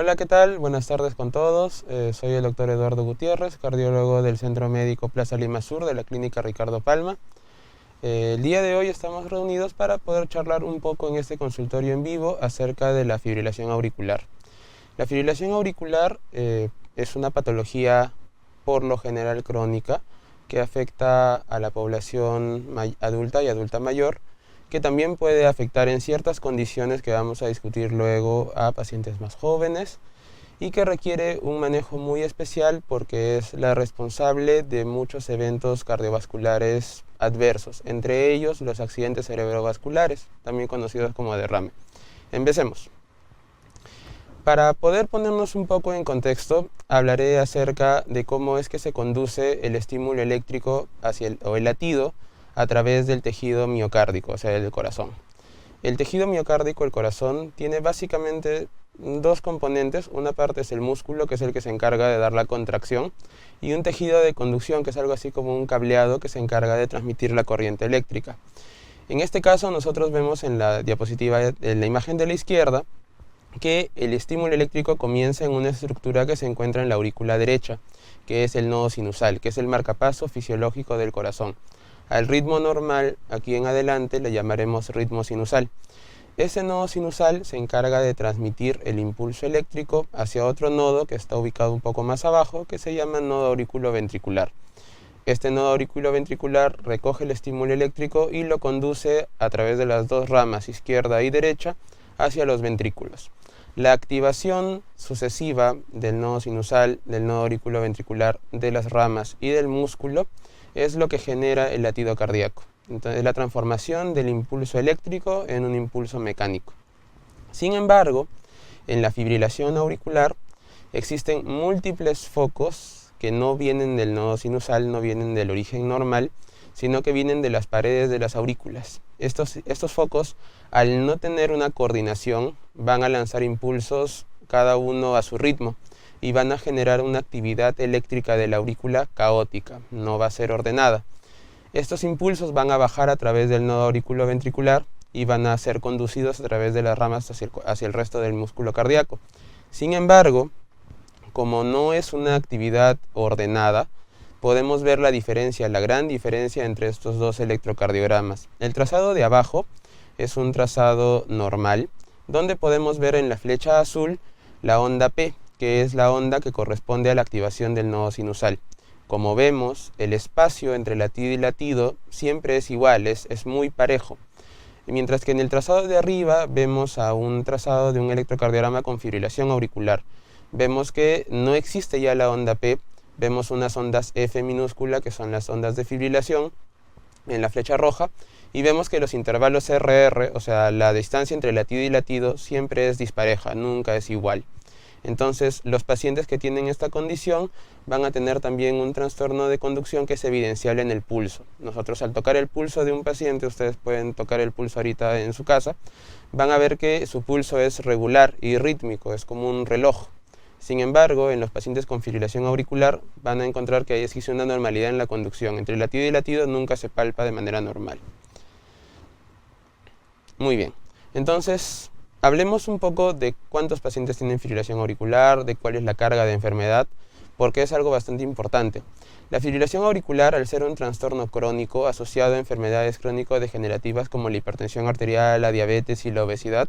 Hola, ¿qué tal? Buenas tardes con todos. Soy el doctor Eduardo Gutiérrez, cardiólogo del Centro Médico Plaza Lima Sur de la Clínica Ricardo Palma. El día de hoy estamos reunidos para poder charlar un poco en este consultorio en vivo acerca de la fibrilación auricular. La fibrilación auricular es una patología por lo general crónica que afecta a la población adulta y adulta mayor, que también puede afectar en ciertas condiciones que vamos a discutir luego a pacientes más jóvenes y que requiere un manejo muy especial porque es la responsable de muchos eventos cardiovasculares adversos, entre ellos los accidentes cerebrovasculares, también conocidos como derrame. Empecemos. Para poder ponernos un poco en contexto, hablaré acerca de cómo es que se conduce el estímulo eléctrico o el latido a través del tejido miocárdico, o sea, del corazón. El tejido miocárdico, el corazón, tiene básicamente dos componentes. Una parte es el músculo, que es el que se encarga de dar la contracción, y un tejido de conducción, que es algo así como un cableado que se encarga de transmitir la corriente eléctrica. En este caso, nosotros vemos en la diapositiva, en la imagen de la izquierda, que el estímulo eléctrico comienza en una estructura que se encuentra en la aurícula derecha, que es el nodo sinusal, que es el marcapaso fisiológico del corazón. Al ritmo normal, aquí en adelante, le llamaremos ritmo sinusal. Ese nodo sinusal se encarga de transmitir el impulso eléctrico hacia otro nodo que está ubicado un poco más abajo, que se llama nodo auriculoventricular. Este nodo auriculoventricular recoge el estímulo eléctrico y lo conduce a través de las dos ramas, izquierda y derecha, hacia los ventrículos. La activación sucesiva del nodo sinusal, del nodo auriculoventricular, de las ramas y del músculo es lo que genera el latido cardíaco. Entonces, es la transformación del impulso eléctrico en un impulso mecánico. Sin embargo, en la fibrilación auricular existen múltiples focos que no vienen del nodo sinusal, no vienen del origen normal, sino que vienen de las paredes de las aurículas. Estos focos, al no tener una coordinación, van a lanzar impulsos cada uno a su ritmo y van a generar una actividad eléctrica de la aurícula caótica, no va a ser ordenada. Estos impulsos van a bajar a través del nodo auriculoventricular y van a ser conducidos a través de las ramas hacia el resto del músculo cardíaco. Sin embargo, como no es una actividad ordenada, podemos ver la diferencia, la gran diferencia entre estos dos electrocardiogramas. El trazado de abajo es un trazado normal, donde podemos ver en la flecha azul la onda P, que es la onda que corresponde a la activación del nodo sinusal. Como vemos, el espacio entre latido y latido siempre es igual, es muy parejo. Mientras que en el trazado de arriba vemos a un trazado de un electrocardiograma con fibrilación auricular. Vemos que no existe ya la onda P, vemos unas ondas F minúscula, que son las ondas de fibrilación, en la flecha roja, y vemos que los intervalos RR, o sea, la distancia entre latido y latido, siempre es dispareja, nunca es igual. Entonces, los pacientes que tienen esta condición van a tener también un trastorno de conducción que es evidenciable en el pulso. Nosotros, al tocar el pulso de un paciente, ustedes pueden tocar el pulso ahorita en su casa, van a ver que su pulso es regular y rítmico, es como un reloj. Sin embargo, en los pacientes con fibrilación auricular van a encontrar que existe una normalidad en la conducción. Entre latido y latido nunca se palpa de manera normal. Muy bien. Entonces, hablemos un poco de cuántos pacientes tienen fibrilación auricular, de cuál es la carga de enfermedad, porque es algo bastante importante. La fibrilación auricular, al ser un trastorno crónico asociado a enfermedades crónico-degenerativas como la hipertensión arterial, la diabetes y la obesidad,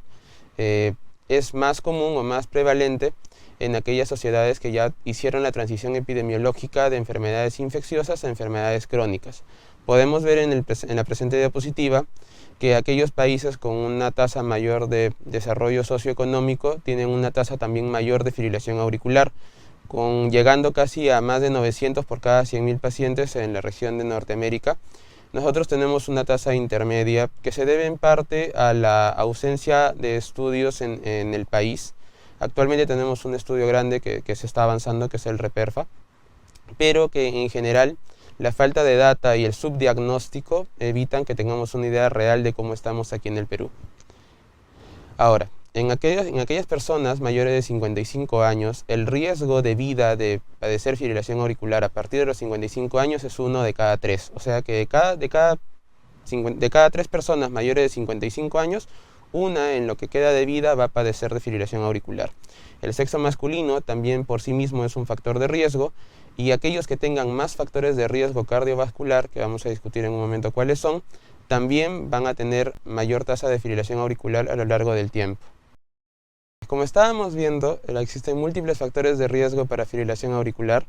es más común o más prevalente en aquellas sociedades que ya hicieron la transición epidemiológica de enfermedades infecciosas a enfermedades crónicas. Podemos ver en la presente diapositiva que aquellos países con una tasa mayor de desarrollo socioeconómico tienen una tasa también mayor de fibrilación auricular, llegando casi a más de 900 por cada 100.000 pacientes en la región de Norteamérica. Nosotros tenemos una tasa intermedia que se debe en parte a la ausencia de estudios en el país. Actualmente tenemos un estudio grande que se está avanzando, que es el REPERFA, pero que en general la falta de data y el subdiagnóstico evitan que tengamos una idea real de cómo estamos aquí en el Perú. Ahora, en aquellas personas mayores de 55 años, el riesgo de vida de padecer fibrilación auricular a partir de los 55 años es 1 de cada 3. O sea que de cada 3 personas mayores de 55 años, una en lo que queda de vida va a padecer de fibrilación auricular. El sexo masculino también por sí mismo es un factor de riesgo, y aquellos que tengan más factores de riesgo cardiovascular, que vamos a discutir en un momento cuáles son, también van a tener mayor tasa de fibrilación auricular a lo largo del tiempo. Como estábamos viendo, existen múltiples factores de riesgo para fibrilación auricular,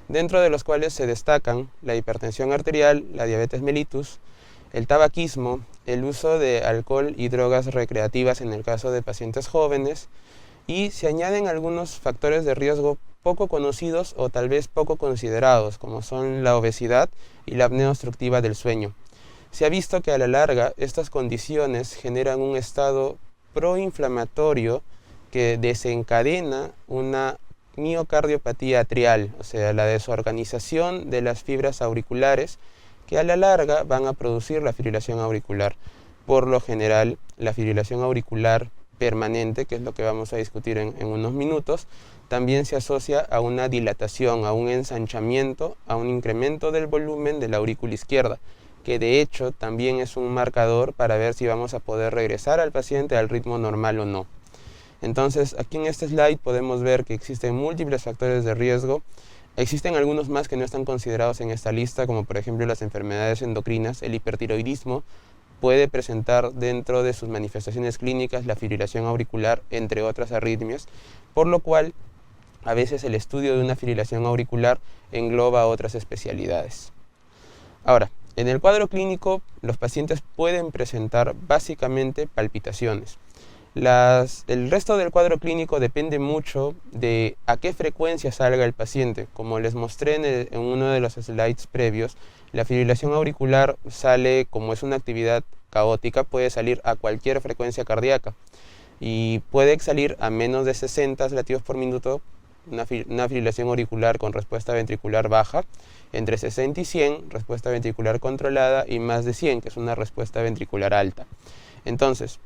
dentro de los cuales se destacan la hipertensión arterial, la diabetes mellitus, el tabaquismo, el uso de alcohol y drogas recreativas en el caso de pacientes jóvenes, y se añaden algunos factores de riesgo poco conocidos o tal vez poco considerados, como son la obesidad y la apnea obstructiva del sueño. Se ha visto que a la larga estas condiciones generan un estado proinflamatorio que desencadena una miocardiopatía atrial, o sea, la desorganización de las fibras auriculares que a la larga van a producir la fibrilación auricular. Por lo general, la fibrilación auricular permanente, que es lo que vamos a discutir en unos minutos, también se asocia a una dilatación, a un ensanchamiento, a un incremento del volumen de la aurícula izquierda, que de hecho también es un marcador para ver si vamos a poder regresar al paciente al ritmo normal o no. Entonces, aquí en este slide podemos ver que existen múltiples factores de riesgo. Existen algunos más que no están considerados en esta lista, como por ejemplo las enfermedades endocrinas. El hipertiroidismo puede presentar dentro de sus manifestaciones clínicas la fibrilación auricular, entre otras arritmias, por lo cual a veces el estudio de una fibrilación auricular engloba otras especialidades. Ahora, en el cuadro clínico, los pacientes pueden presentar básicamente palpitaciones. El resto del cuadro clínico depende mucho de a qué frecuencia salga el paciente. Como les mostré en uno de los slides previos, la fibrilación auricular sale, como es una actividad caótica, puede salir a cualquier frecuencia cardíaca y puede salir a menos de 60 latidos por minuto, una fibrilación auricular con respuesta ventricular baja, entre 60 y 100, respuesta ventricular controlada, y más de 100, que es una respuesta ventricular alta. Entonces,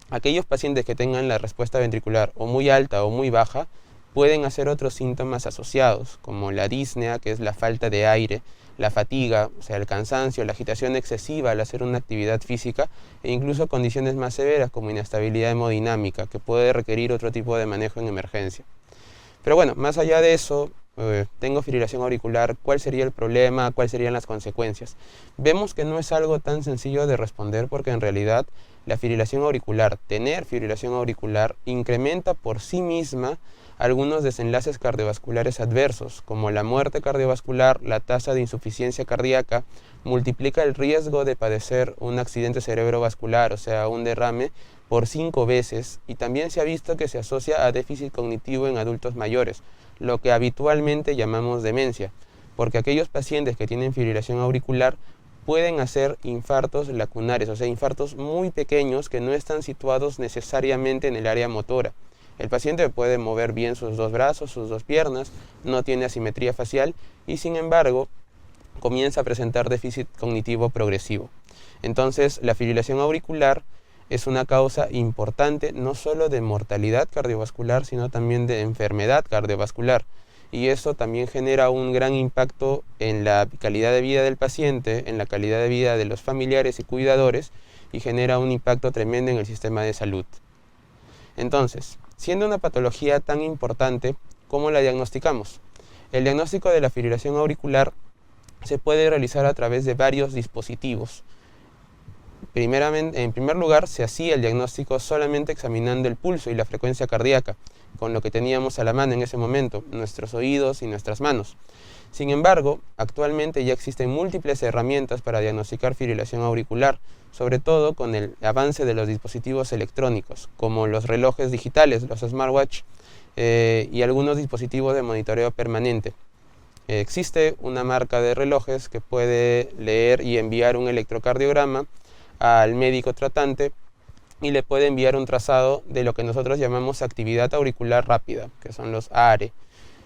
aquellos pacientes que tengan la respuesta ventricular o muy alta o muy baja pueden hacer otros síntomas asociados, como la disnea, que es la falta de aire, la fatiga, o sea, el cansancio, la agitación excesiva al hacer una actividad física, e incluso condiciones más severas como inestabilidad hemodinámica, que puede requerir otro tipo de manejo en emergencia. Pero bueno, más allá de eso, tengo fibrilación auricular, ¿cuál sería el problema? ¿Cuáles serían las consecuencias? Vemos que no es algo tan sencillo de responder, porque en realidad la fibrilación auricular, tener fibrilación auricular, incrementa por sí misma algunos desenlaces cardiovasculares adversos, como la muerte cardiovascular, la tasa de insuficiencia cardíaca, multiplica el riesgo de padecer un accidente cerebrovascular, o sea, un derrame, por 5 veces, y también se ha visto que se asocia a déficit cognitivo en adultos mayores, lo que habitualmente llamamos demencia, porque aquellos pacientes que tienen fibrilación auricular pueden hacer infartos lacunares, o sea, infartos muy pequeños que no están situados necesariamente en el área motora. El paciente puede mover bien sus dos brazos, sus dos piernas, no tiene asimetría facial y sin embargo comienza a presentar déficit cognitivo progresivo. Entonces, la fibrilación auricular es una causa importante no solo de mortalidad cardiovascular, sino también de enfermedad cardiovascular. Y eso también genera un gran impacto en la calidad de vida del paciente, en la calidad de vida de los familiares y cuidadores, y genera un impacto tremendo en el sistema de salud. Entonces, siendo una patología tan importante, ¿cómo la diagnosticamos? El diagnóstico de la fibrilación auricular se puede realizar a través de varios dispositivos. En primer lugar, se hacía el diagnóstico solamente examinando el pulso y la frecuencia cardíaca, con lo que teníamos a la mano en ese momento, nuestros oídos y nuestras manos. Sin embargo, actualmente ya existen múltiples herramientas para diagnosticar fibrilación auricular, sobre todo con el avance de los dispositivos electrónicos, como los relojes digitales, los smartwatch, y algunos dispositivos de monitoreo permanente. Existe una marca de relojes que puede leer y enviar un electrocardiograma al médico tratante y le puede enviar un trazado de lo que nosotros llamamos actividad auricular rápida, que son los ARE.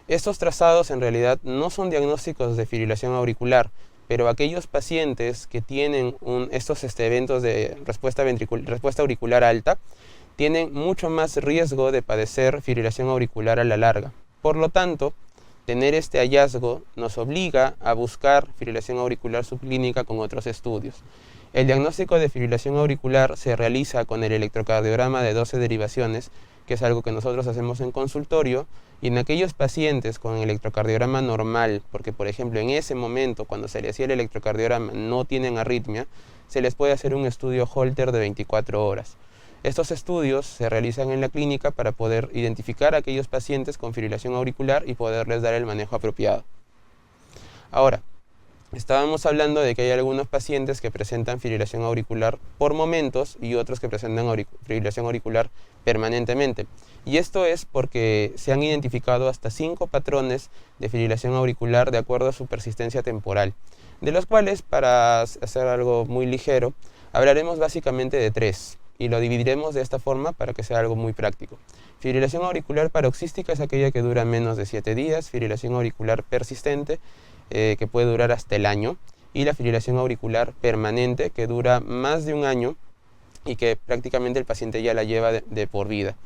Estos trazados en realidad no son diagnósticos de fibrilación auricular, pero aquellos pacientes que tienen estos eventos de respuesta auricular alta tienen mucho más riesgo de padecer fibrilación auricular a la larga. Por lo tanto, tener este hallazgo nos obliga a buscar fibrilación auricular subclínica con otros estudios. El diagnóstico de fibrilación auricular se realiza con el electrocardiograma de 12 derivaciones, que es algo que nosotros hacemos en consultorio, y en aquellos pacientes con electrocardiograma normal, porque por ejemplo en ese momento cuando se le hacía el electrocardiograma no tienen arritmia, se les puede hacer un estudio Holter de 24 horas. Estos estudios se realizan en la clínica para poder identificar a aquellos pacientes con fibrilación auricular y poderles dar el manejo apropiado. Ahora, estábamos hablando de que hay algunos pacientes que presentan fibrilación auricular por momentos y otros que presentan fibrilación auricular permanentemente. Y esto es porque se han identificado hasta 5 patrones de fibrilación auricular de acuerdo a su persistencia temporal, de los cuales, para hacer algo muy ligero, hablaremos básicamente de 3 y lo dividiremos de esta forma para que sea algo muy práctico. Fibrilación auricular paroxística es aquella que dura menos de 7 días, fibrilación auricular persistente que puede durar hasta el año, y la fibrilación auricular permanente que dura más de un año y que prácticamente el paciente ya la lleva de por vida.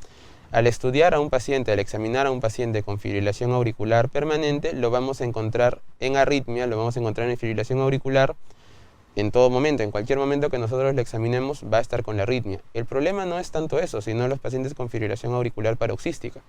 Al estudiar a un paciente, al examinar a un paciente con fibrilación auricular permanente, lo vamos a encontrar en arritmia, lo vamos a encontrar en fibrilación auricular en todo momento, en cualquier momento que nosotros le examinemos va a estar con la arritmia. El problema no es tanto eso, sino los pacientes con fibrilación auricular paroxística,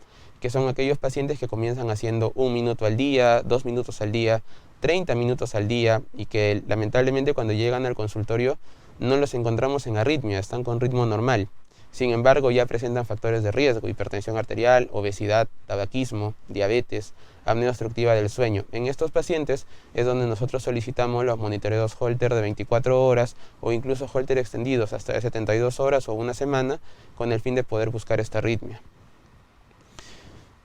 que son aquellos pacientes que comienzan haciendo 1 minuto al día, 2 minutos al día, 30 minutos al día, y que lamentablemente cuando llegan al consultorio no los encontramos en arritmia, están con ritmo normal. Sin embargo, ya presentan factores de riesgo: hipertensión arterial, obesidad, tabaquismo, diabetes, apnea obstructiva del sueño. En estos pacientes es donde nosotros solicitamos los monitoreos Holter de 24 horas o incluso Holter extendidos hasta de 72 horas o una semana, con el fin de poder buscar esta arritmia.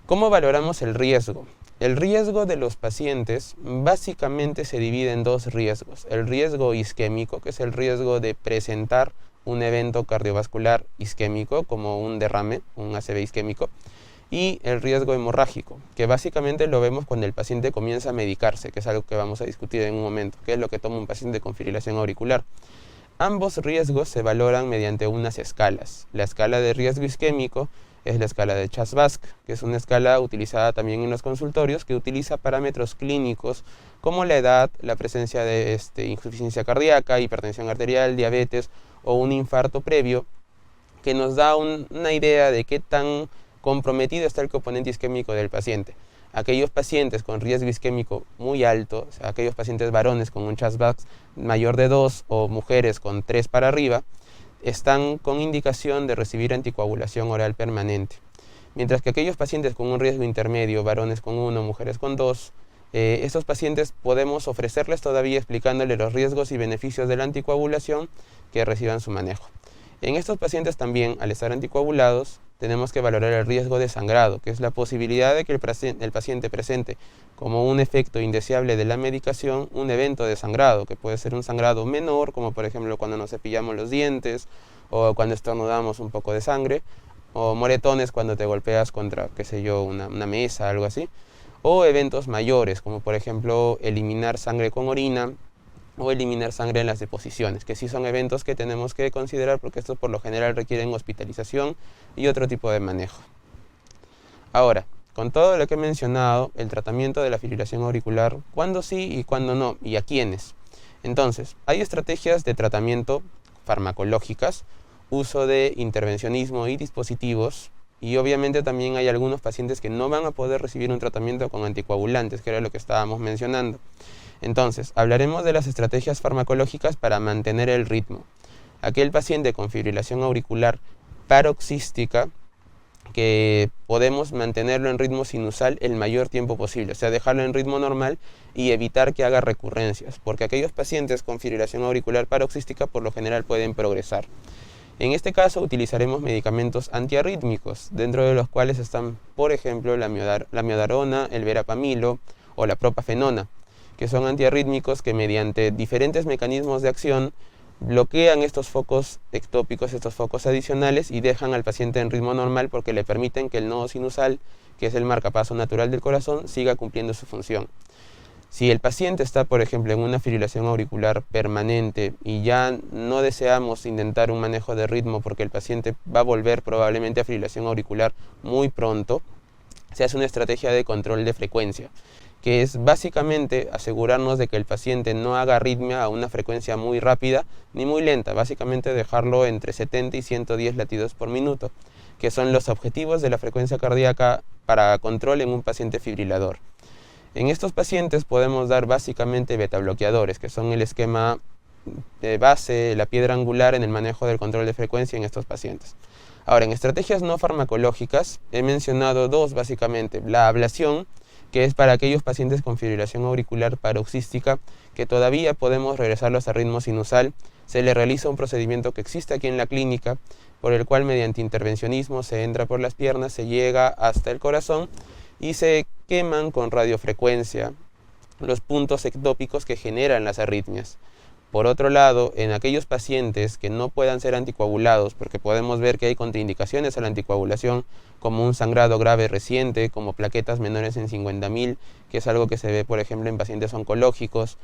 ¿Cómo valoramos el riesgo? El riesgo de los pacientes básicamente se divide en 2 riesgos. El riesgo isquémico, que es el riesgo de presentar un evento cardiovascular isquémico como un derrame, un ACV isquémico, y el riesgo hemorrágico, que básicamente lo vemos cuando el paciente comienza a medicarse, que es algo que vamos a discutir en un momento, que es lo que toma un paciente con fibrilación auricular. Ambos riesgos se valoran mediante unas escalas. La escala de riesgo isquémico es la escala de Chas-Basque, que es una escala utilizada también en los consultorios, que utiliza parámetros clínicos como la edad, la presencia de insuficiencia cardíaca, hipertensión arterial, diabetes o un infarto previo, que nos da una idea de qué tan comprometido está el componente isquémico del paciente. Aquellos pacientes con riesgo isquémico muy alto, o sea, aquellos pacientes varones con un Chas-Basque mayor de 2 o mujeres con 3 para arriba, están con indicación de recibir anticoagulación oral permanente. Mientras que aquellos pacientes con un riesgo intermedio, varones con 1, mujeres con 2, estos pacientes podemos ofrecerles todavía explicándoles los riesgos y beneficios de la anticoagulación, que reciban su manejo. En estos pacientes también, al estar anticoagulados, tenemos que valorar el riesgo de sangrado, que es la posibilidad de que el paciente presente como un efecto indeseable de la medicación un evento de sangrado, que puede ser un sangrado menor, como por ejemplo cuando nos cepillamos los dientes o cuando estornudamos un poco de sangre, o moretones cuando te golpeas contra, qué sé yo, una mesa, algo así, o eventos mayores, como por ejemplo eliminar sangre con orina o eliminar sangre en las deposiciones, que sí son eventos que tenemos que considerar porque estos por lo general requieren hospitalización y otro tipo de manejo. Ahora, con todo lo que he mencionado, el tratamiento de la fibrilación auricular, ¿cuándo sí y cuándo no? ¿Y a quiénes? Entonces, hay estrategias de tratamiento farmacológicas, uso de intervencionismo y dispositivos, y obviamente también hay algunos pacientes que no van a poder recibir un tratamiento con anticoagulantes, que era lo que estábamos mencionando. Entonces, hablaremos de las estrategias farmacológicas para mantener el ritmo. Aquel paciente con fibrilación auricular paroxística, que podemos mantenerlo en ritmo sinusal el mayor tiempo posible, o sea, dejarlo en ritmo normal y evitar que haga recurrencias, porque aquellos pacientes con fibrilación auricular paroxística por lo general pueden progresar. En este caso utilizaremos medicamentos antiarrítmicos, dentro de los cuales están, por ejemplo, la miodarona, el verapamilo o la propafenona, que son antiarrítmicos que mediante diferentes mecanismos de acción bloquean estos focos ectópicos, estos focos adicionales, y dejan al paciente en ritmo normal porque le permiten que el nodo sinusal, que es el marcapaso natural del corazón, siga cumpliendo su función. Si el paciente está, por ejemplo, en una fibrilación auricular permanente y ya no deseamos intentar un manejo de ritmo porque el paciente va a volver probablemente a fibrilación auricular muy pronto, se hace una estrategia de control de frecuencia, que es básicamente asegurarnos de que el paciente no haga arritmia a una frecuencia muy rápida ni muy lenta, básicamente dejarlo entre 70 y 110 latidos por minuto, que son los objetivos de la frecuencia cardíaca para control en un paciente fibrilador. En estos pacientes podemos dar básicamente betabloqueadores, que son el esquema de base, la piedra angular en el manejo del control de frecuencia en estos pacientes. Ahora, en estrategias no farmacológicas he mencionado dos básicamente: la ablación, que es para aquellos pacientes con fibrilación auricular paroxística que todavía podemos regresarlos a ritmo sinusal. Se le realiza un procedimiento que existe aquí en la clínica, por el cual mediante intervencionismo se entra por las piernas, se llega hasta el corazón y se queman con radiofrecuencia los puntos ectópicos que generan las arritmias. Por otro lado, en aquellos pacientes que no puedan ser anticoagulados, porque podemos ver que hay contraindicaciones a la anticoagulación, como un sangrado grave reciente, como plaquetas menores en 50.000, que es algo que se ve, por ejemplo, en pacientes oncológicos,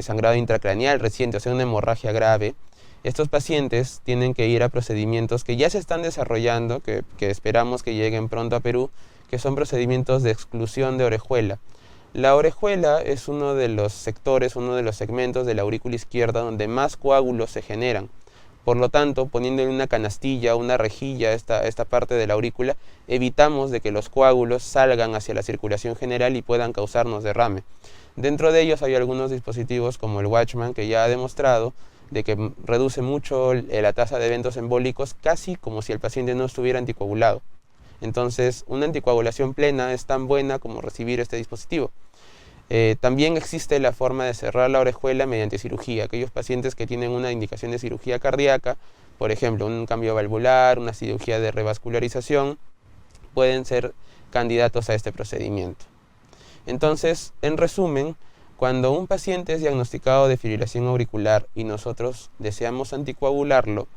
sangrado intracraneal reciente, o sea, una hemorragia grave. Estos pacientes tienen que ir a procedimientos que ya se están desarrollando, que esperamos que lleguen pronto a Perú, que son procedimientos de exclusión de orejuela. La orejuela es uno de los sectores, uno de los segmentos de la aurícula izquierda donde más coágulos se generan. Por lo tanto, poniéndole una canastilla, una rejilla a esta parte de la aurícula, evitamos de que los coágulos salgan hacia la circulación general y puedan causarnos derrame. Dentro de ellos hay algunos dispositivos como el Watchman, que ya ha demostrado de que reduce mucho la tasa de eventos embólicos, casi como si el paciente no estuviera anticoagulado. Entonces, una anticoagulación plena es tan buena como recibir este dispositivo. También existe la forma de cerrar la orejuela mediante cirugía. Aquellos pacientes que tienen una indicación de cirugía cardíaca, por ejemplo, un cambio valvular, una cirugía de revascularización, pueden ser candidatos a este procedimiento. Entonces, en resumen, cuando un paciente es diagnosticado de fibrilación auricular y nosotros deseamos anticoagularlo,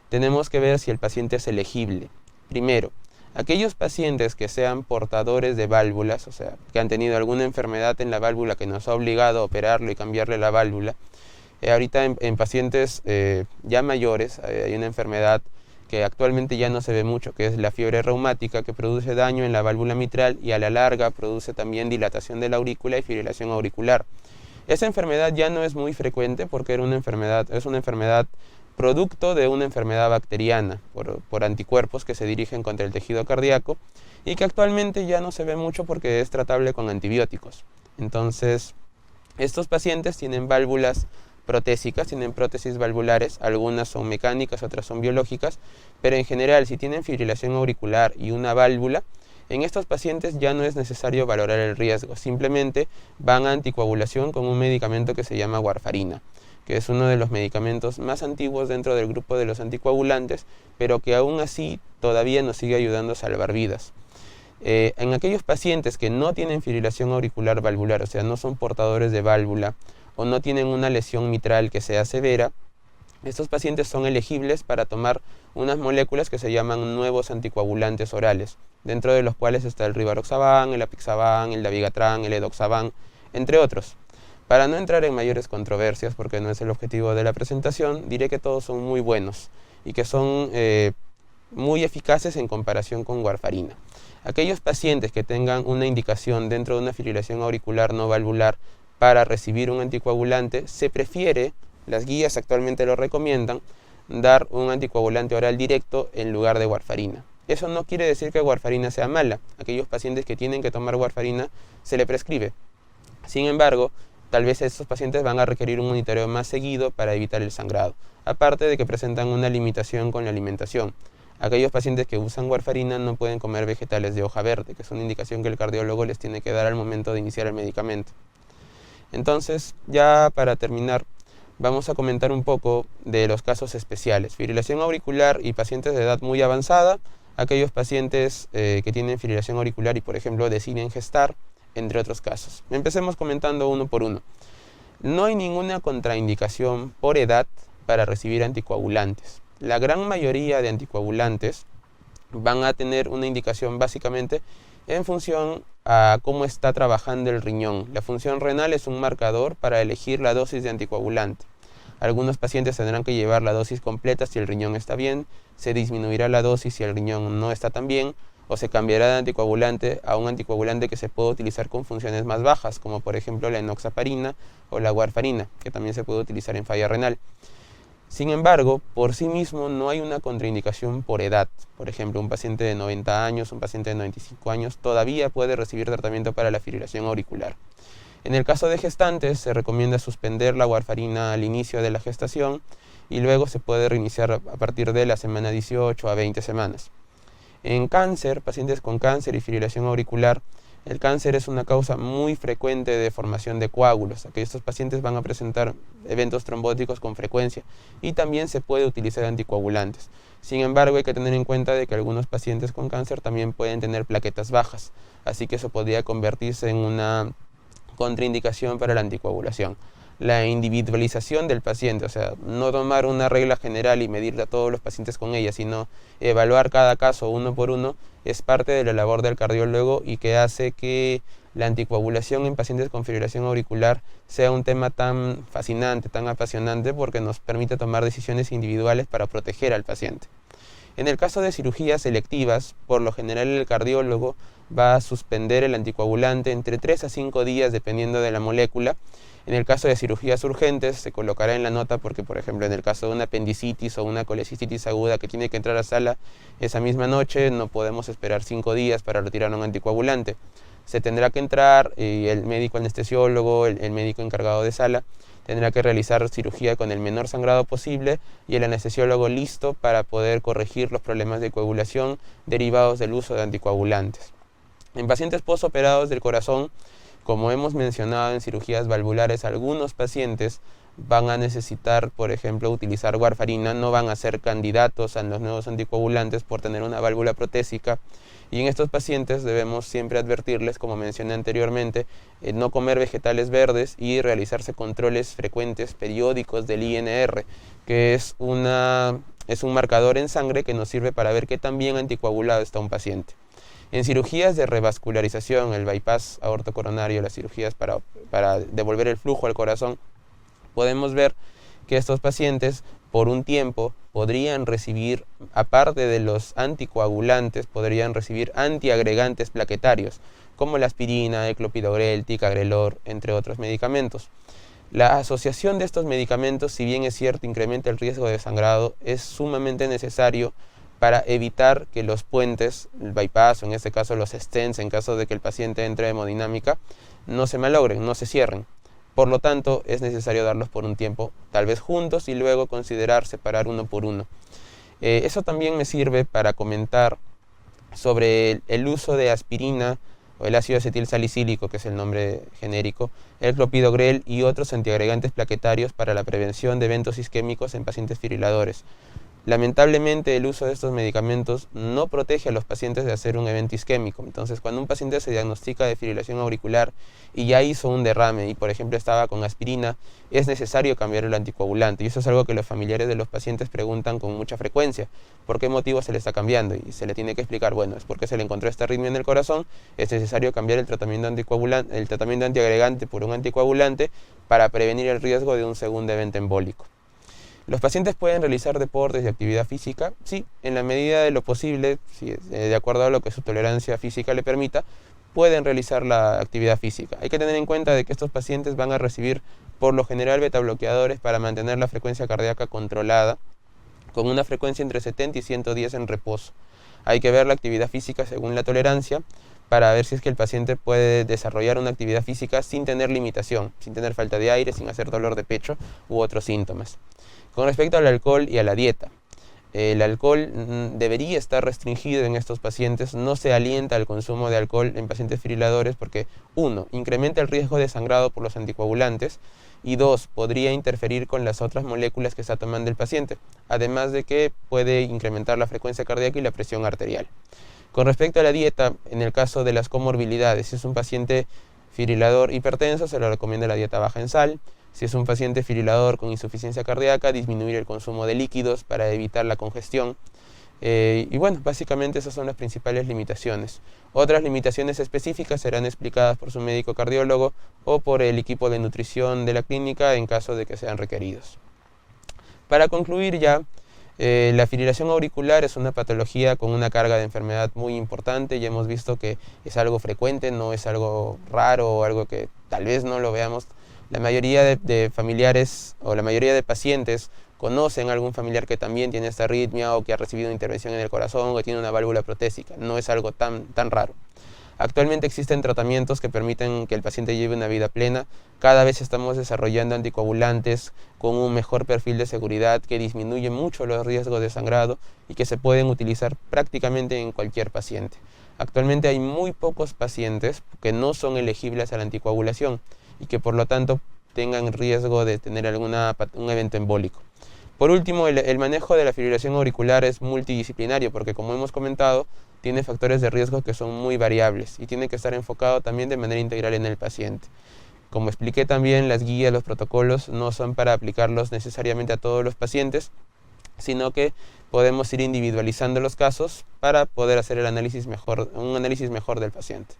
tenemos que ver si el paciente es elegible. Primero, aquellos pacientes que sean portadores de válvulas, o sea, que han tenido alguna enfermedad en la válvula que nos ha obligado a operarlo y cambiarle la válvula. Ahorita en pacientes ya mayores hay una enfermedad que actualmente ya no se ve mucho, que es la fiebre reumática, que produce daño en la válvula mitral y a la larga produce también dilatación de la aurícula y fibrilación auricular. Esa enfermedad ya no es muy frecuente porque es una enfermedad producto de una enfermedad bacteriana por anticuerpos que se dirigen contra el tejido cardíaco y que actualmente ya no se ve mucho porque es tratable con antibióticos. Entonces, estos pacientes tienen válvulas protésicas, tienen prótesis valvulares, algunas son mecánicas, otras son biológicas, pero en general, si tienen fibrilación auricular y una válvula, en estos pacientes ya no es necesario valorar el riesgo, simplemente van a anticoagulación con un medicamento que se llama warfarina, que es uno de los medicamentos más antiguos dentro del grupo de los anticoagulantes, pero que aún así todavía nos sigue ayudando a salvar vidas. En aquellos pacientes que no tienen fibrilación auricular valvular, o sea, no son portadores de válvula o no tienen una lesión mitral que sea severa, estos pacientes son elegibles para tomar unas moléculas que se llaman nuevos anticoagulantes orales, dentro de los cuales está el rivaroxaban, el apixaban, el dabigatran, el edoxaban, entre otros. Para no entrar en mayores controversias, porque no es el objetivo de la presentación, diré que todos son muy buenos y que son muy eficaces en comparación con warfarina. Aquellos pacientes que tengan una indicación dentro de una fibrilación auricular no valvular para recibir un anticoagulante, se prefiere, las guías actualmente lo recomiendan, dar un anticoagulante oral directo en lugar de warfarina. Eso no quiere decir que warfarina sea mala. Aquellos pacientes que tienen que tomar warfarina se le prescribe. Sin embargo, tal vez estos pacientes van a requerir un monitoreo más seguido para evitar el sangrado, aparte de que presentan una limitación con la alimentación. Aquellos pacientes que usan warfarina no pueden comer vegetales de hoja verde, que es una indicación que el cardiólogo les tiene que dar al momento de iniciar el medicamento. Entonces, ya para terminar, vamos a comentar un poco de los casos especiales. Fibrilación auricular y pacientes de edad muy avanzada, aquellos pacientes que tienen fibrilación auricular y, por ejemplo, deciden gestar, entre otros casos. Empecemos comentando uno por uno. No hay ninguna contraindicación por edad para recibir anticoagulantes. La gran mayoría de anticoagulantes van a tener una indicación básicamente en función a cómo está trabajando el riñón. La función renal es un marcador para elegir la dosis de anticoagulante. Algunos pacientes tendrán que llevar la dosis completa si el riñón está bien, se disminuirá la dosis si el riñón no está tan bien, o se cambiará de anticoagulante a un anticoagulante que se puede utilizar con funciones más bajas, como por ejemplo la enoxaparina o la warfarina, que también se puede utilizar en falla renal. Sin embargo, por sí mismo no hay una contraindicación por edad. Por ejemplo, un paciente de 90 años, un paciente de 95 años todavía puede recibir tratamiento para la fibrilación auricular. En el caso de gestantes, se recomienda suspender la warfarina al inicio de la gestación y luego se puede reiniciar a partir de la semana 18 a 20 semanas. En cáncer, pacientes con cáncer y fibrilación auricular, el cáncer es una causa muy frecuente de formación de coágulos. Estos pacientes van a presentar eventos trombóticos con frecuencia y también se puede utilizar anticoagulantes. Sin embargo, hay que tener en cuenta de que algunos pacientes con cáncer también pueden tener plaquetas bajas, así que eso podría convertirse en una contraindicación para la anticoagulación. La individualización del paciente, o sea, no tomar una regla general y medir a todos los pacientes con ella, sino evaluar cada caso uno por uno, es parte de la labor del cardiólogo y que hace que la anticoagulación en pacientes con fibrilación auricular sea un tema tan fascinante, tan apasionante, porque nos permite tomar decisiones individuales para proteger al paciente. En el caso de cirugías selectivas, por lo general el cardiólogo va a suspender el anticoagulante entre 3 a 5 días dependiendo de la molécula. En el caso de cirugías urgentes se colocará en la nota porque, por ejemplo, en el caso de una apendicitis o una colecistitis aguda que tiene que entrar a sala esa misma noche, no podemos esperar 5 días para retirar un anticoagulante. Se tendrá que entrar y el médico anestesiólogo, el médico encargado de sala, tendrá que realizar cirugía con el menor sangrado posible y el anestesiólogo listo para poder corregir los problemas de coagulación derivados del uso de anticoagulantes. En pacientes postoperados del corazón, como hemos mencionado en cirugías valvulares, algunos pacientes van a necesitar, por ejemplo, utilizar warfarina, no van a ser candidatos a los nuevos anticoagulantes por tener una válvula protésica. Y en estos pacientes debemos siempre advertirles, como mencioné anteriormente, no comer vegetales verdes y realizarse controles frecuentes, periódicos del INR, que es un marcador en sangre que nos sirve para ver qué tan bien anticoagulado está un paciente. En cirugías de revascularización, el bypass aortocoronario, las cirugías para devolver el flujo al corazón, podemos ver que estos pacientes por un tiempo podrían recibir, aparte de los anticoagulantes, podrían recibir antiagregantes plaquetarios, como la aspirina, el clopidogrel, ticagrelor, entre otros medicamentos. La asociación de estos medicamentos, si bien es cierto, incrementa el riesgo de sangrado, es sumamente necesario para evitar que los puentes, el bypass o en este caso los stents, en caso de que el paciente entre en hemodinámica, no se malogren, no se cierren. Por lo tanto, es necesario darlos por un tiempo, tal vez juntos, y luego considerar separar uno por uno. Eso también me sirve para comentar sobre el uso de aspirina o el ácido acetilsalicílico, que es el nombre genérico, el clopidogrel y otros antiagregantes plaquetarios para la prevención de eventos isquémicos en pacientes fibriladores. Lamentablemente, el uso de estos medicamentos no protege a los pacientes de hacer un evento isquémico. Entonces, cuando un paciente se diagnostica de fibrilación auricular y ya hizo un derrame y, por ejemplo, estaba con aspirina, es necesario cambiar el anticoagulante. Y eso es algo que los familiares de los pacientes preguntan con mucha frecuencia. ¿Por qué motivo se le está cambiando? Y se le tiene que explicar, bueno, es porque se le encontró esta arritmia en el corazón, es necesario cambiar el tratamiento anticoagulante, el tratamiento antiagregante por un anticoagulante para prevenir el riesgo de un segundo evento embólico. ¿Los pacientes pueden realizar deportes y actividad física? Sí, en la medida de lo posible, de acuerdo a lo que su tolerancia física le permita, pueden realizar la actividad física. Hay que tener en cuenta de que estos pacientes van a recibir por lo general betabloqueadores para mantener la frecuencia cardíaca controlada, con una frecuencia entre 70 y 110 en reposo. Hay que ver la actividad física según la tolerancia para ver si es que el paciente puede desarrollar una actividad física sin tener limitación, sin tener falta de aire, sin hacer dolor de pecho u otros síntomas. Con respecto al alcohol y a la dieta, el alcohol debería estar restringido en estos pacientes. No se alienta al consumo de alcohol en pacientes fibriladores porque, 1, incrementa el riesgo de sangrado por los anticoagulantes y 2, podría interferir con las otras moléculas que está tomando el paciente, además de que puede incrementar la frecuencia cardíaca y la presión arterial. Con respecto a la dieta, en el caso de las comorbilidades, si es un paciente fibrilador hipertenso, se le recomienda la dieta baja en sal. Si es un paciente fibrilador con insuficiencia cardíaca, disminuir el consumo de líquidos para evitar la congestión. Y bueno, básicamente esas son las principales limitaciones. Otras limitaciones específicas serán explicadas por su médico cardiólogo o por el equipo de nutrición de la clínica en caso de que sean requeridos. Para concluir ya, La fibrilación auricular es una patología con una carga de enfermedad muy importante. Ya hemos visto que es algo frecuente, no es algo raro o algo que tal vez no lo veamos. La mayoría de familiares o la mayoría de pacientes conocen a algún familiar que también tiene esta arritmia o que ha recibido intervención en el corazón o que tiene una válvula protésica. No es algo tan raro. Actualmente existen tratamientos que permiten que el paciente lleve una vida plena. Cada vez estamos desarrollando anticoagulantes con un mejor perfil de seguridad que disminuye mucho los riesgos de sangrado y que se pueden utilizar prácticamente en cualquier paciente. Actualmente hay muy pocos pacientes que no son elegibles a la anticoagulación y que por lo tanto tengan riesgo de tener un evento embólico. Por último, el manejo de la fibrilación auricular es multidisciplinario porque, como hemos comentado, tiene factores de riesgo que son muy variables y tiene que estar enfocado también de manera integral en el paciente. Como expliqué también, las guías, los protocolos no son para aplicarlos necesariamente a todos los pacientes, sino que podemos ir individualizando los casos para poder hacer un análisis mejor del paciente.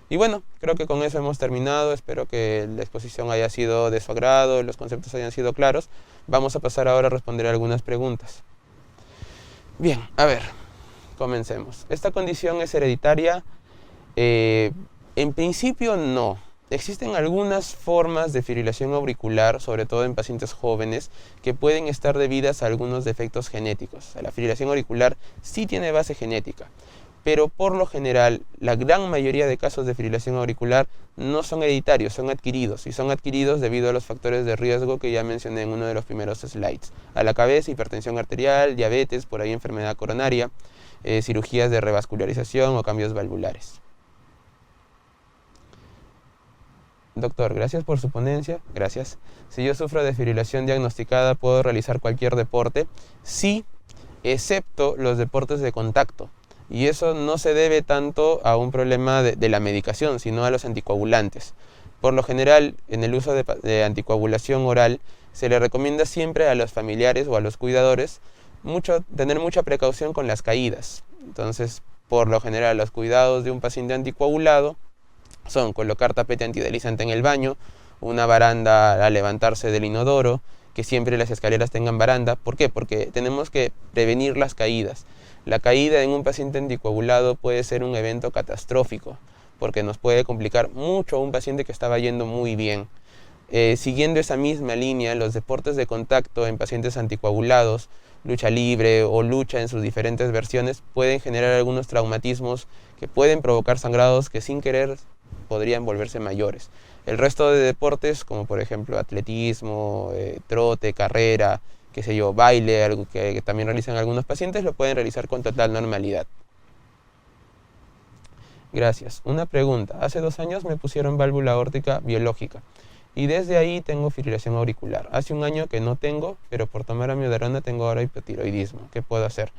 Y bueno, creo que con eso hemos terminado. Espero que la exposición haya sido de su agrado, los conceptos hayan sido claros. Vamos a pasar ahora a responder algunas preguntas. Bien, a ver, comencemos. ¿Esta condición es hereditaria? En principio no. Existen algunas formas de fibrilación auricular, sobre todo en pacientes jóvenes, que pueden estar debidas a algunos defectos genéticos. La fibrilación auricular sí tiene base genética, pero por lo general la gran mayoría de casos de fibrilación auricular no son hereditarios, son adquiridos, y son adquiridos debido a los factores de riesgo que ya mencioné en uno de los primeros slides. A la cabeza, hipertensión arterial, diabetes, por ahí enfermedad coronaria, cirugías de revascularización o cambios valvulares. Doctor, gracias por su ponencia. Gracias. Si yo sufro de fibrilación diagnosticada, ¿puedo realizar cualquier deporte? Sí, excepto los deportes de contacto. Y eso no se debe tanto a un problema de la medicación, sino a los anticoagulantes. Por lo general, en el uso de anticoagulación oral, se le recomienda siempre a los familiares o a los cuidadores tener mucha precaución con las caídas. Entonces, por lo general, los cuidados de un paciente anticoagulado son colocar tapete antideslizante en el baño, una baranda al levantarse del inodoro, que siempre las escaleras tengan baranda. ¿Por qué? Porque tenemos que prevenir las caídas. La caída en un paciente anticoagulado puede ser un evento catastrófico, porque nos puede complicar mucho a un paciente que estaba yendo muy bien. Siguiendo esa misma línea, los deportes de contacto en pacientes anticoagulados, lucha libre o lucha en sus diferentes versiones, pueden generar algunos traumatismos que pueden provocar sangrados que sin querer podrían volverse mayores. El resto de deportes, como por ejemplo atletismo, trote, carrera, qué sé yo, baile, algo que también realizan algunos pacientes, lo pueden realizar con total normalidad. Gracias. Una pregunta. Hace 2 años me pusieron válvula aórtica biológica y desde ahí tengo fibrilación auricular. Hace 1 año que no tengo, pero por tomar amiodarona tengo ahora hipotiroidismo. ¿Qué puedo hacer?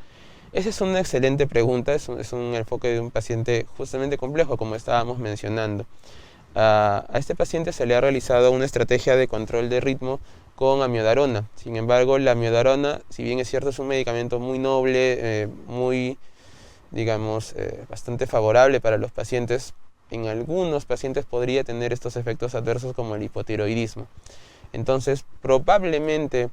Esa es una excelente pregunta, es un enfoque de un paciente justamente complejo, como estábamos mencionando. A este paciente se le ha realizado una estrategia de control de ritmo con amiodarona. Sin embargo, la amiodarona, si bien es cierto, es un medicamento muy noble, bastante favorable para los pacientes, en algunos pacientes podría tener estos efectos adversos como el hipotiroidismo. Entonces, probablemente,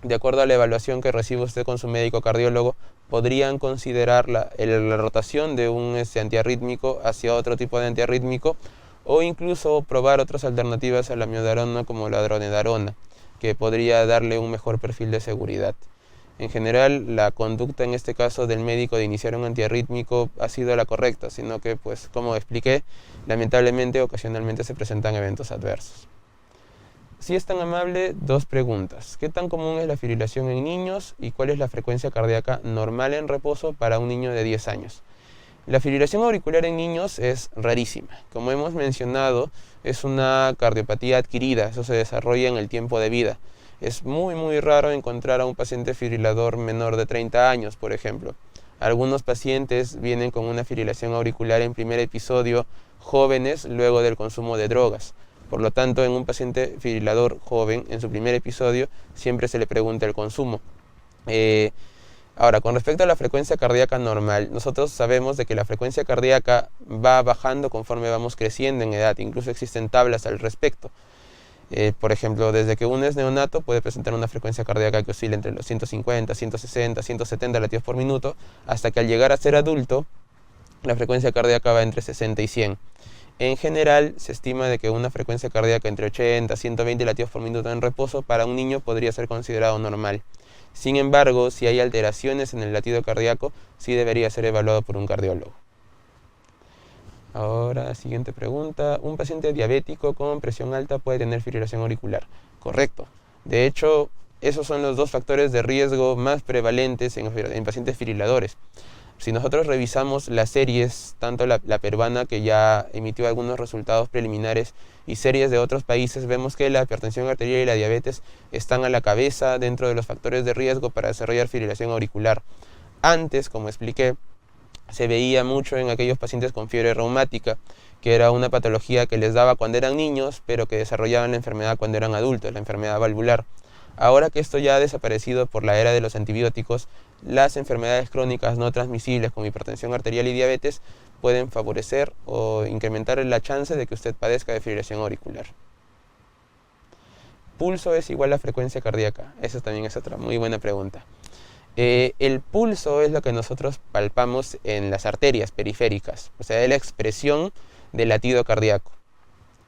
de acuerdo a la evaluación que recibe usted con su médico cardiólogo, podrían considerar la rotación de un antiarrítmico hacia otro tipo de antiarrítmico, o incluso probar otras alternativas a la amiodarona como la dronedarona, que podría darle un mejor perfil de seguridad. En general, la conducta en este caso del médico de iniciar un antiarrítmico ha sido la correcta, sino que, pues, como expliqué, lamentablemente ocasionalmente se presentan eventos adversos. Si es tan amable, 2 preguntas. ¿Qué tan común es la fibrilación en niños y cuál es la frecuencia cardíaca normal en reposo para un niño de 10 años? La fibrilación auricular en niños es rarísima. Como hemos mencionado, es una cardiopatía adquirida, eso se desarrolla en el tiempo de vida. Es muy raro encontrar a un paciente fibrilador menor de 30 años, por ejemplo. Algunos pacientes vienen con una fibrilación auricular en primer episodio jóvenes luego del consumo de drogas. Por lo tanto, en un paciente fibrilador joven, en su primer episodio, siempre se le pregunta el consumo. Ahora, con respecto a la frecuencia cardíaca normal, nosotros sabemos de que la frecuencia cardíaca va bajando conforme vamos creciendo en edad, incluso existen tablas al respecto. Por ejemplo, desde que uno es neonato puede presentar una frecuencia cardíaca que oscila entre los 150, 160, 170 latidos por minuto, hasta que al llegar a ser adulto, la frecuencia cardíaca va entre 60 y 100. En general, se estima de que una frecuencia cardíaca entre 80 y 120 latidos por minuto en reposo para un niño podría ser considerado normal. Sin embargo, si hay alteraciones en el latido cardíaco, sí debería ser evaluado por un cardiólogo. Ahora, siguiente pregunta. ¿Un paciente diabético con presión alta puede tener fibrilación auricular? Correcto. De hecho, esos son los dos factores de riesgo más prevalentes en pacientes fibriladores. Si nosotros revisamos las series, tanto la peruana, que ya emitió algunos resultados preliminares, y series de otros países, vemos que la hipertensión arterial y la diabetes están a la cabeza dentro de los factores de riesgo para desarrollar fibrilación auricular. Antes, como expliqué, se veía mucho en aquellos pacientes con fiebre reumática, que era una patología que les daba cuando eran niños, pero que desarrollaban la enfermedad cuando eran adultos, la enfermedad valvular. Ahora que esto ya ha desaparecido por la era de los antibióticos, las enfermedades crónicas no transmisibles como hipertensión arterial y diabetes pueden favorecer o incrementar la chance de que usted padezca de fibrilación auricular. ¿Pulso es igual a frecuencia cardíaca? Esa también es otra muy buena pregunta. El pulso es lo que nosotros palpamos en las arterias periféricas, o sea, es la expresión del latido cardíaco.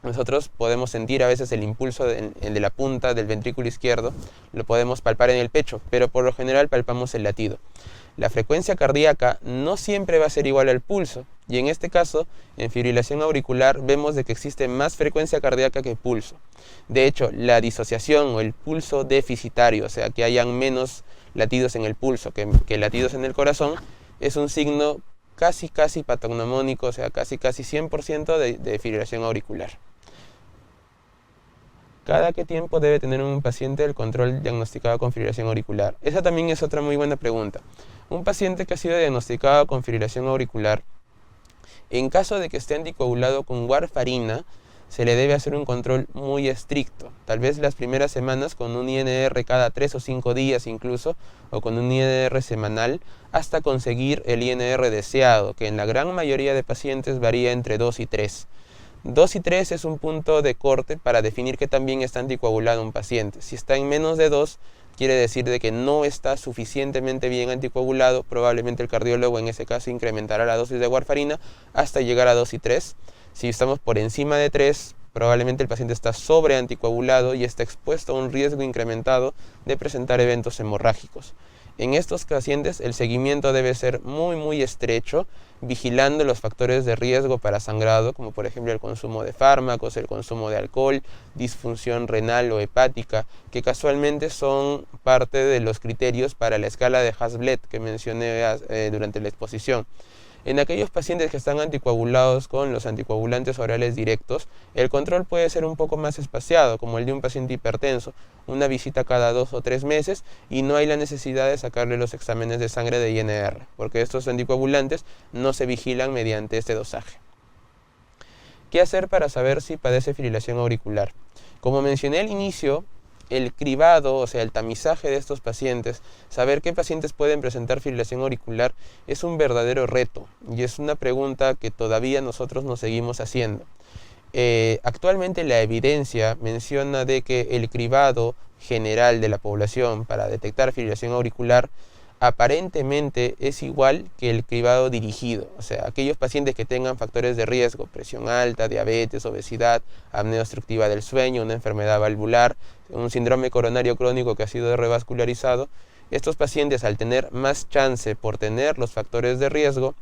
Nosotros podemos sentir a veces el impulso de la punta del ventrículo izquierdo, lo podemos palpar en el pecho, pero por lo general palpamos el latido. La frecuencia cardíaca no siempre va a ser igual al pulso, y en este caso, en fibrilación auricular, vemos de que existe más frecuencia cardíaca que pulso. De hecho, la disociación o el pulso deficitario, o sea, que hayan menos latidos en el pulso que latidos en el corazón, es un signo casi patognomónico, o sea, casi 100% de fibrilación auricular. ¿Cada qué tiempo debe tener un paciente el control diagnosticado con fibrilación auricular? Esa también es otra muy buena pregunta. Un paciente que ha sido diagnosticado con fibrilación auricular, en caso de que esté anticoagulado con warfarina, se le debe hacer un control muy estricto. Tal vez las primeras semanas con un INR cada 3 o 5 días incluso, o con un INR semanal, hasta conseguir el INR deseado, que en la gran mayoría de pacientes varía entre 2 y 3. 2 y 3 es un punto de corte para definir que también está anticoagulado un paciente. Si está en menos de 2, quiere decir de que no está suficientemente bien anticoagulado. Probablemente el cardiólogo en ese caso incrementará la dosis de warfarina hasta llegar a 2 y 3. Si estamos por encima de 3, probablemente el paciente está sobre anticoagulado y está expuesto a un riesgo incrementado de presentar eventos hemorrágicos. En estos pacientes el seguimiento debe ser muy estrecho, vigilando los factores de riesgo para sangrado, como por ejemplo el consumo de fármacos, el consumo de alcohol, disfunción renal o hepática, que casualmente son parte de los criterios para la escala de Hasbled que mencioné durante la exposición. En aquellos pacientes que están anticoagulados con los anticoagulantes orales directos, el control puede ser un poco más espaciado, como el de un paciente hipertenso, una visita cada 2 o 3 meses, y no hay la necesidad de sacarle los exámenes de sangre de INR, porque estos anticoagulantes no se vigilan mediante este dosaje. ¿Qué hacer para saber si padece fibrilación auricular? Como mencioné al inicio, el cribado, o sea, el tamizaje de estos pacientes, saber qué pacientes pueden presentar fibrilación auricular, es un verdadero reto y es una pregunta que todavía nosotros nos seguimos haciendo. Actualmente la evidencia menciona de que el cribado general de la población para detectar fibrilación auricular aparentemente es igual que el cribado dirigido, o sea, aquellos pacientes que tengan factores de riesgo, presión alta, diabetes, obesidad, apnea obstructiva del sueño, una enfermedad valvular, un síndrome coronario crónico que ha sido revascularizado, estos pacientes, al tener más chance por tener los factores de riesgo,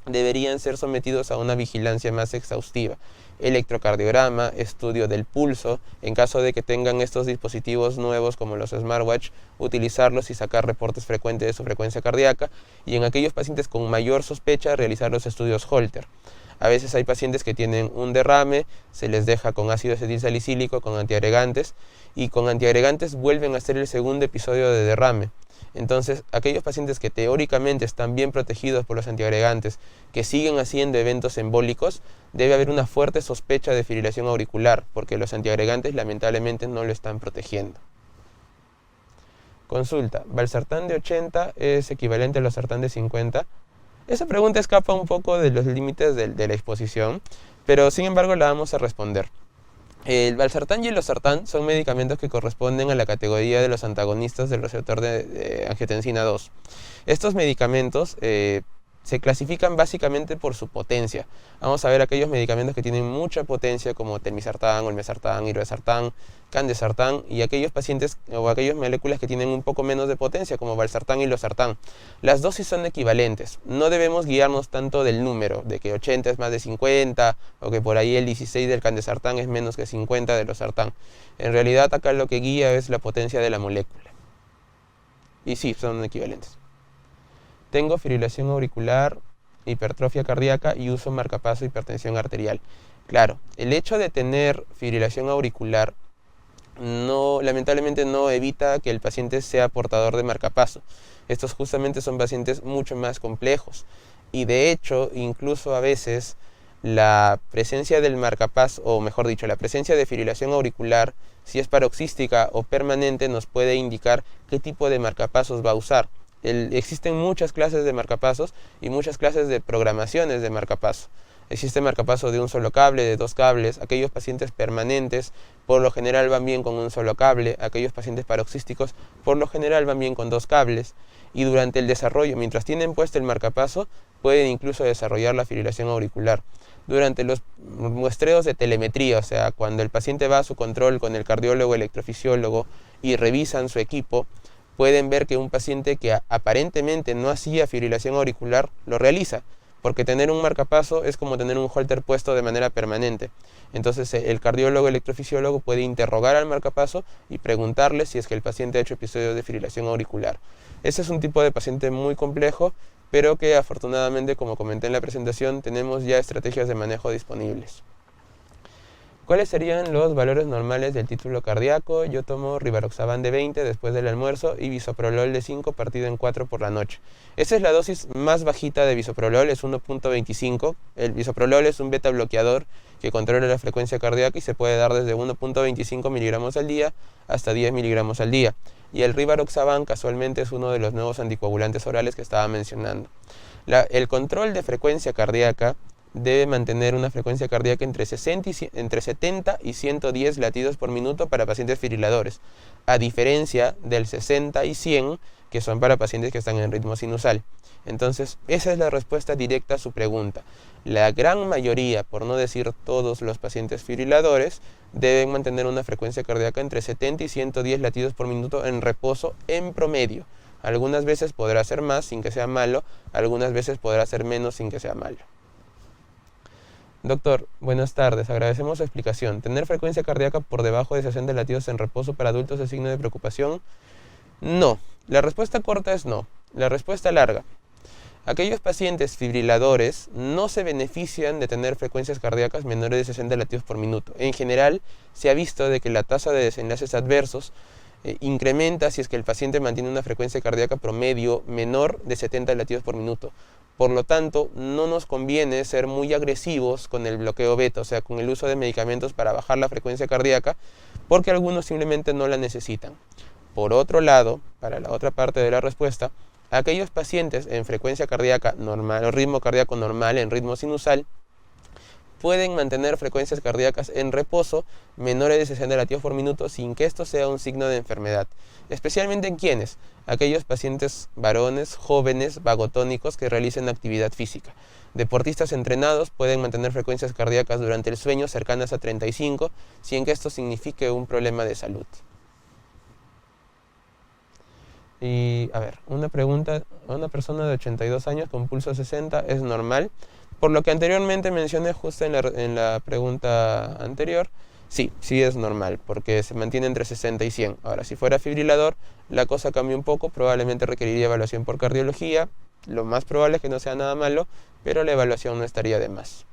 deberían ser sometidos a una vigilancia más exhaustiva. Electrocardiograma, estudio del pulso, en caso de que tengan estos dispositivos nuevos como los smartwatch, utilizarlos y sacar reportes frecuentes de su frecuencia cardíaca, y en aquellos pacientes con mayor sospecha realizar los estudios Holter. A veces hay pacientes que tienen un derrame, se les deja con ácido acetilsalicílico, con antiagregantes, y con antiagregantes vuelven a hacer el segundo episodio de derrame. Entonces, aquellos pacientes que teóricamente están bien protegidos por los antiagregantes, que siguen haciendo eventos embólicos, debe haber una fuerte sospecha de fibrilación auricular, porque los antiagregantes lamentablemente no lo están protegiendo. Consulta, ¿valsartán de 80 es equivalente a losartán de 50? Esa pregunta escapa un poco de los límites de la exposición, pero sin embargo la vamos a responder. El valsartán y el losartán son medicamentos que corresponden a la categoría de los antagonistas del receptor de angiotensina 2. Estos medicamentos se clasifican básicamente por su potencia. Vamos a ver aquellos medicamentos que tienen mucha potencia como telmisartán, olmesartán, irbesartán, candesartán, y aquellos pacientes o aquellas moléculas que tienen un poco menos de potencia como valsartán y losartán. Las dosis son equivalentes. No debemos guiarnos tanto del número, de que 80 es más de 50 o que por ahí el 16 del candesartán es menos que 50 de losartán. En realidad acá lo que guía es la potencia de la molécula. Y sí, son equivalentes. Tengo fibrilación auricular, hipertrofia cardíaca y uso marcapaso hipertensión arterial. Claro, el hecho de tener fibrilación auricular lamentablemente no evita que el paciente sea portador de marcapaso. Estos justamente son pacientes mucho más complejos y de hecho incluso a veces la presencia del marcapaso, o mejor dicho, la presencia de fibrilación auricular, si es paroxística o permanente, nos puede indicar qué tipo de marcapasos va a usar. Existen muchas clases de marcapasos y muchas clases de programaciones de marcapaso. Existe marcapaso de un solo cable, de 2 cables. Aquellos pacientes permanentes por lo general van bien con un solo cable. Aquellos pacientes paroxísticos por lo general van bien con 2 cables. Y durante el desarrollo, mientras tienen puesto el marcapaso, pueden incluso desarrollar la fibrilación auricular. Durante los muestreos de telemetría, o sea, cuando el paciente va a su control con el cardiólogo, electrofisiólogo y revisan su equipo, pueden ver que un paciente que aparentemente no hacía fibrilación auricular lo realiza, porque tener un marcapaso es como tener un holter puesto de manera permanente. Entonces el cardiólogo electrofisiólogo puede interrogar al marcapaso y preguntarle si es que el paciente ha hecho episodios de fibrilación auricular. Ese es un tipo de paciente muy complejo, pero que afortunadamente, como comenté en la presentación, tenemos ya estrategias de manejo disponibles. ¿Cuáles serían los valores normales del título cardíaco? Yo tomo rivaroxaban de 20 después del almuerzo y bisoprolol de 5 partido en 4 por la noche. Esa es la dosis más bajita de bisoprolol, es 1.25. El bisoprolol es un beta bloqueador que controla la frecuencia cardíaca y se puede dar desde 1.25 miligramos al día hasta 10 miligramos al día. Y el rivaroxaban casualmente es uno de los nuevos anticoagulantes orales que estaba mencionando. El control de frecuencia cardíaca debe mantener una frecuencia cardíaca entre 70 y 110 latidos por minuto para pacientes fibriladores, a diferencia del 60 y 100 que son para pacientes que están en ritmo sinusal. Entonces, esa es la respuesta directa a su pregunta. La gran mayoría, por no decir todos los pacientes fibriladores, deben mantener una frecuencia cardíaca entre 70 y 110 latidos por minuto en reposo en promedio. Algunas veces podrá ser más sin que sea malo, algunas veces podrá ser menos sin que sea malo. Doctor, buenas tardes. Agradecemos su explicación. ¿Tener frecuencia cardíaca por debajo de 60 latidos en reposo para adultos es signo de preocupación? No. La respuesta corta es no. La respuesta larga. Aquellos pacientes fibriladores no se benefician de tener frecuencias cardíacas menores de 60 latidos por minuto. En general, se ha visto de que la tasa de desenlaces adversos incrementa si es que el paciente mantiene una frecuencia cardíaca promedio menor de 70 latidos por minuto. Por lo tanto, no nos conviene ser muy agresivos con el bloqueo beta, o sea, con el uso de medicamentos para bajar la frecuencia cardíaca, porque algunos simplemente no la necesitan. Por otro lado, para la otra parte de la respuesta, aquellos pacientes en frecuencia cardíaca normal o ritmo cardíaco normal en ritmo sinusal pueden mantener frecuencias cardíacas en reposo menores de 60 latidos por minuto sin que esto sea un signo de enfermedad. Especialmente en quienes, aquellos pacientes varones, jóvenes, vagotónicos que realicen actividad física. Deportistas entrenados pueden mantener frecuencias cardíacas durante el sueño cercanas a 35 sin que esto signifique un problema de salud. Y a ver, una pregunta, una persona de 82 años con pulso 60 es normal. Por lo que anteriormente mencioné justo en la pregunta anterior, sí es normal, porque se mantiene entre 60 y 100. Ahora, si fuera fibrilador, la cosa cambia un poco, probablemente requeriría evaluación por cardiología. Lo más probable es que no sea nada malo, pero la evaluación no estaría de más.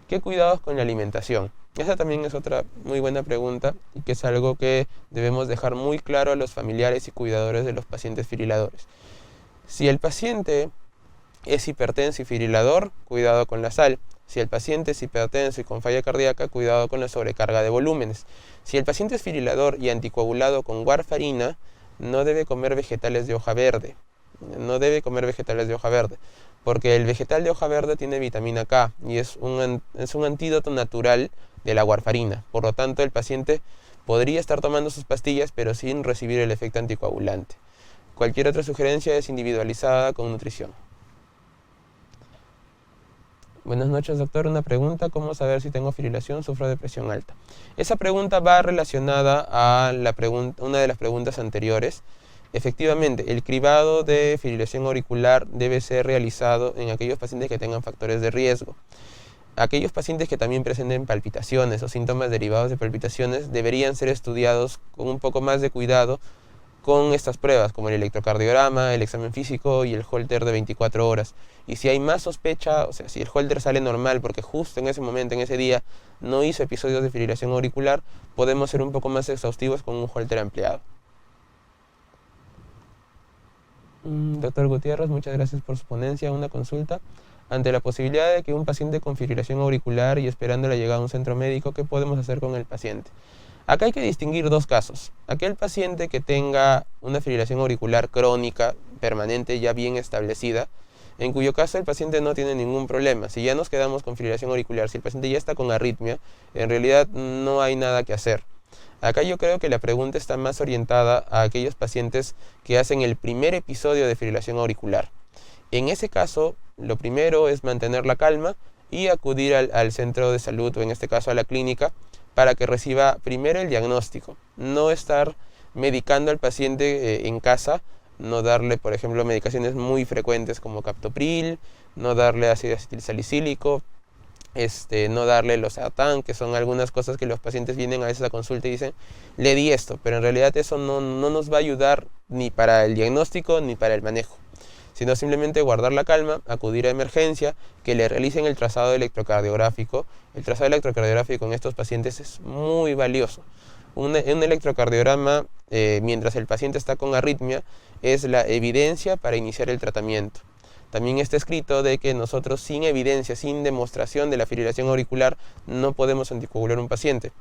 ¿Qué cuidados con la alimentación? Esa también es otra muy buena pregunta y que es algo que debemos dejar muy claro a los familiares y cuidadores de los pacientes fibriladores. Si el paciente es hipertenso y fibrilador, cuidado con la sal. Si el paciente es hipertenso y con falla cardíaca, cuidado con la sobrecarga de volúmenes. Si el paciente es fibrilador y anticoagulado con warfarina, no debe comer vegetales de hoja verde. No debe comer vegetales de hoja verde, porque el vegetal de hoja verde tiene vitamina K y es un antídoto natural de la warfarina. Por lo tanto, el paciente podría estar tomando sus pastillas, pero sin recibir el efecto anticoagulante. Cualquier otra sugerencia es individualizada con nutrición. Buenas noches, doctor. Una pregunta: ¿cómo saber si tengo fibrilación? Sufro de presión alta. Esa pregunta va relacionada a una de las preguntas anteriores. Efectivamente, el cribado de fibrilación auricular debe ser realizado en aquellos pacientes que tengan factores de riesgo. Aquellos pacientes que también presenten palpitaciones o síntomas derivados de palpitaciones deberían ser estudiados con un poco más de cuidado con estas pruebas, como el electrocardiograma, el examen físico y el Holter de 24 horas. Y si hay más sospecha, o sea, si el Holter sale normal porque justo en ese momento, en ese día, no hizo episodios de fibrilación auricular, podemos ser un poco más exhaustivos con un Holter ampliado. Doctor Gutiérrez, muchas gracias por su ponencia. Una consulta: ante la posibilidad de que un paciente con fibrilación auricular y esperando la llegada a un centro médico, ¿qué podemos hacer con el paciente? Acá hay que distinguir dos casos. Aquel paciente que tenga una fibrilación auricular crónica, permanente, ya bien establecida, en cuyo caso el paciente no tiene ningún problema. Si ya nos quedamos con fibrilación auricular, si el paciente ya está con arritmia, en realidad no hay nada que hacer. Acá yo creo que la pregunta está más orientada a aquellos pacientes que hacen el primer episodio de fibrilación auricular. En ese caso, lo primero es mantener la calma y acudir al centro de salud, o en este caso a la clínica, para que reciba primero el diagnóstico. No estar medicando al paciente en casa, no darle, por ejemplo, medicaciones muy frecuentes como captopril, no darle ácido acetilsalicílico, no darle losartán, que son algunas cosas que los pacientes vienen a veces a consulta y dicen: le di esto, pero en realidad eso no nos va a ayudar ni para el diagnóstico ni para el manejo, sino simplemente guardar la calma, acudir a emergencia, que le realicen el trazado electrocardiográfico. El trazado electrocardiográfico en estos pacientes es muy valioso. Un electrocardiograma, mientras el paciente está con arritmia, es la evidencia para iniciar el tratamiento. También está escrito de que nosotros, sin evidencia, sin demostración de la fibrilación auricular, no podemos anticoagular a un paciente.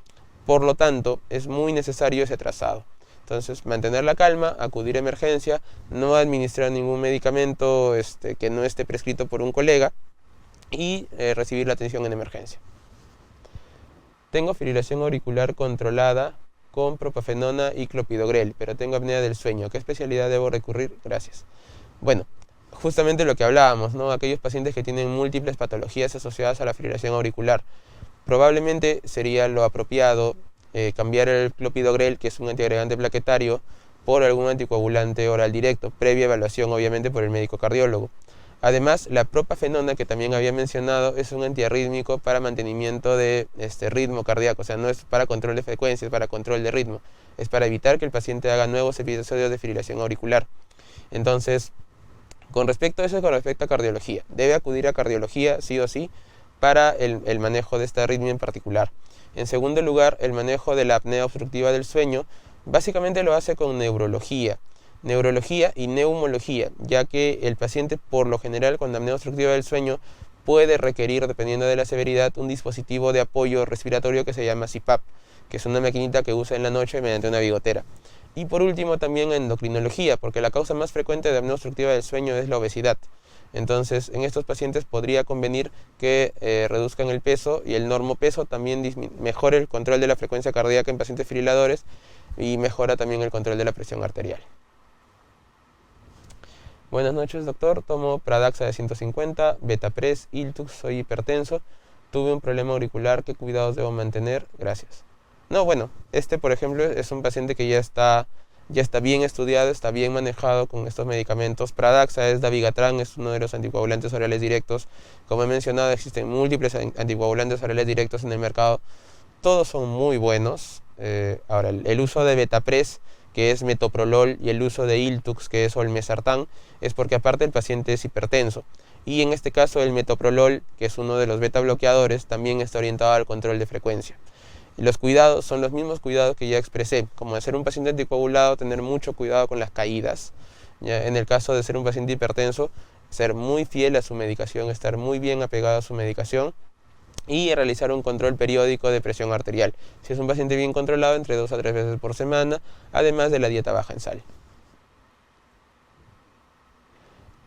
Por lo tanto, es muy necesario ese trazado. Entonces, mantener la calma, acudir a emergencia, no administrar ningún medicamento que no esté prescrito por un colega y recibir la atención en emergencia. Tengo fibrilación auricular controlada con propafenona y clopidogrel, pero tengo apnea del sueño. ¿Qué especialidad debo recurrir? Gracias. Bueno, justamente lo que hablábamos, ¿no? Aquellos pacientes que tienen múltiples patologías asociadas a la fibrilación auricular. Probablemente sería lo apropiado cambiar el clopidogrel, que es un antiagregante plaquetario, por algún anticoagulante oral directo, previa evaluación obviamente por el médico cardiólogo. Además, la propafenona, que también había mencionado, es un antiarrítmico para mantenimiento de ritmo cardíaco. O sea, no es para control de frecuencia, es para control de ritmo. Es para evitar que el paciente haga nuevos episodios de fibrilación auricular. Entonces, con respecto a eso, con respecto a cardiología, debe acudir a cardiología sí o sí para el manejo de esta arritmia en particular. En segundo lugar, el manejo de la apnea obstructiva del sueño básicamente lo hace con neurología y neumología, ya que el paciente, por lo general, con apnea obstructiva del sueño puede requerir, dependiendo de la severidad, un dispositivo de apoyo respiratorio que se llama CPAP, que es una maquinita que usa en la noche mediante una bigotera. Y por último, también endocrinología, porque la causa más frecuente de apnea obstructiva del sueño es la obesidad. Entonces, en estos pacientes podría convenir que reduzcan el peso, y el normopeso también mejora el control de la frecuencia cardíaca en pacientes fibriladores y mejora también el control de la presión arterial. Buenas noches, doctor. Tomo Pradaxa de 150, Betapres, Iltux, soy hipertenso. Tuve un problema auricular, ¿qué cuidados debo mantener? Gracias. No, bueno, por ejemplo es un paciente que ya está bien estudiado, está bien manejado con estos medicamentos. Pradaxa es dabigatran, es uno de los anticoagulantes orales directos. Como he mencionado, existen múltiples anticoagulantes orales directos en el mercado. Todos son muy buenos. Ahora, el uso de Betapres, que es metoprolol, y el uso de Iltux, que es olmesartán, es porque aparte el paciente es hipertenso. Y en este caso el metoprolol, que es uno de los beta bloqueadores, también está orientado al control de frecuencia. Los cuidados son los mismos cuidados que ya expresé, como de ser un paciente anticoagulado, tener mucho cuidado con las caídas. ¿Ya? En el caso de ser un paciente hipertenso, ser muy fiel a su medicación, estar muy bien apegado a su medicación y realizar un control periódico de presión arterial. Si es un paciente bien controlado, entre 2 a 3 veces por semana, además de la dieta baja en sal.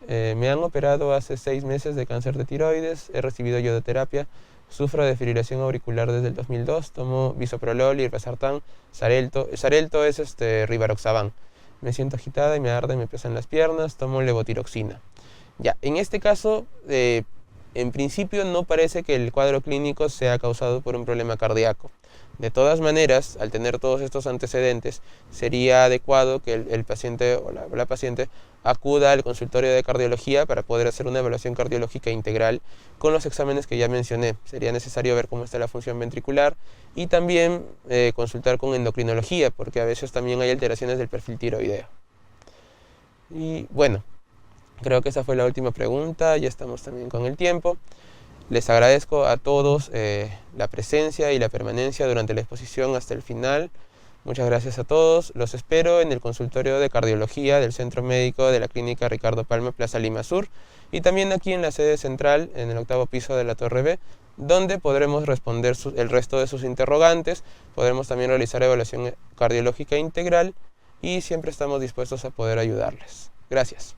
Me han operado hace 6 meses de cáncer de tiroides, he recibido iodoterapia. Sufro de fibrilación auricular desde el 2002, tomo bisoprolol, irbesartán, Xarelto es rivaroxaban. Me siento agitada y me arde, me pesan las piernas, tomo levotiroxina. Ya, en este caso, en principio no parece que el cuadro clínico sea causado por un problema cardíaco. De todas maneras, al tener todos estos antecedentes, sería adecuado que el paciente o la paciente acuda al consultorio de cardiología para poder hacer una evaluación cardiológica integral con los exámenes que ya mencioné. Sería necesario ver cómo está la función ventricular y también consultar con endocrinología, porque a veces también hay alteraciones del perfil tiroideo. Y bueno, creo que esa fue la última pregunta, ya estamos también con el tiempo. Les agradezco a todos la presencia y la permanencia durante la exposición hasta el final. Muchas gracias a todos. Los espero en el consultorio de cardiología del Centro Médico de la Clínica Ricardo Palma, Plaza Lima Sur, y también aquí en la sede central, en el 8º piso de la Torre B, donde podremos responder el resto de sus interrogantes, podremos también realizar evaluación cardiológica integral y siempre estamos dispuestos a poder ayudarles. Gracias.